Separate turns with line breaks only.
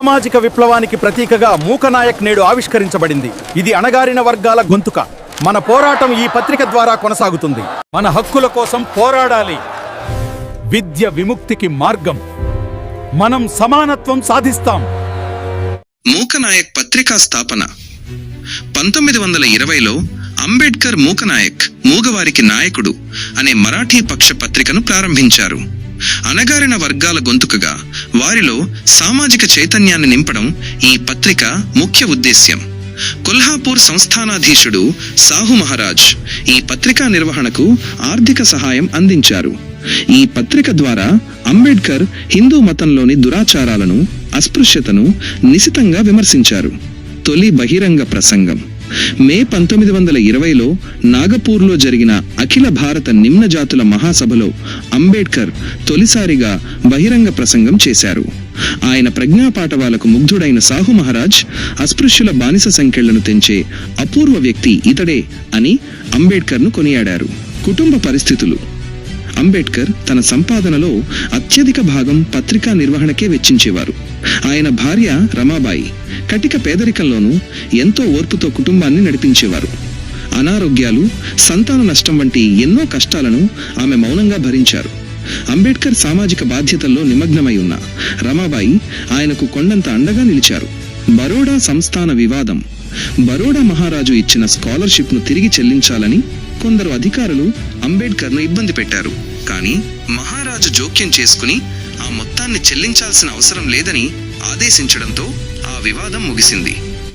సామాజిక విప్లవానికి ప్రతీకగా మూకనాయక్ నేడు ఆవిష్కరించబడింది. ఇది అణగారిన వర్గాల గొంతుక. మన పోరాటం ఈ పత్రిక ద్వారా కొనసాగుతుంది. మన హక్కుల కోసం పోరాడాలి. విద్య విముక్తికి మార్గం. మనం సమానత్వం సాధిస్తాం.
మూకనాయక్ పత్రికా స్థాపన 1920లో అంబేడ్కర్ మూకనాయక్ మూగవారికి నాయకుడు అనే మరాఠీ పక్ష పత్రికను ప్రారంభించారు. అణగారిన వర్గాల గొంతుకగా వారిలో సామాజిక చైతన్యాన్ని నింపడం ఈ పత్రిక ముఖ్య ఉద్దేశ్యం. కొల్హాపూర్ సంస్థానాధీశుడు సాహు మహారాజ్ ఈ పత్రికా నిర్వహణకు ఆర్థిక సహాయం అందించారు. ఈ పత్రిక ద్వారా అంబేడ్కర్ హిందూ మతంలోని దురాచారాలను, అస్పృశ్యతను నిశితంగా విమర్శించారు. తొలి బహిరంగ ప్రసంగం మే 1920లో నాగపూర్లో జరిగిన అఖిల భారత నిమ్న జాతుల మహాసభలో అంబేడ్కర్ తొలిసారిగా బహిరంగ ప్రసంగం చేశారు. ఆయన ప్రజ్ఞాపాఠవాలకు ముగ్ధుడైన సాహు మహారాజ్ అస్పృశ్యుల బానిస సంఖ్యలను తెంచే అపూర్వ వ్యక్తి ఇతడే అని అంబేడ్కర్ను కొనియాడారు. కుటుంబ పరిస్థితులు. అంబేడ్కర్ తన సంపాదనలో అత్యధిక భాగం పత్రికా నిర్వహణకే వెచ్చించేవారు. ఆయన భార్య రమాబాయి కటిక పేదరికంలోనూ ఎంతో ఓర్పుతో కుటుంబాన్ని నడిపించేవారు. అనారోగ్యాలు, సంతాన నష్టం వంటి ఎన్నో కష్టాలను ఆమె మౌనంగా భరించారు. అంబేడ్కర్ సామాజిక బాధ్యతల్లో నిమగ్నమై ఉన్న రమాబాయి ఆయనకు కొండంత అండగా నిలిచారు. బరోడా సంస్థాన వివాదం. బరోడా మహారాజు ఇచ్చిన స్కాలర్షిప్ను తిరిగి చెల్లించాలని కొందరు అధికారులు అంబేడ్కర్ను ఇబ్బంది పెట్టారు. కానీ మహారాజు జోక్యం చేసుకుని ఆ మొత్తాన్ని చెల్లించాల్సిన అవసరం లేదని ఆదేశించడంతో ఆ వివాదం ముగిసింది.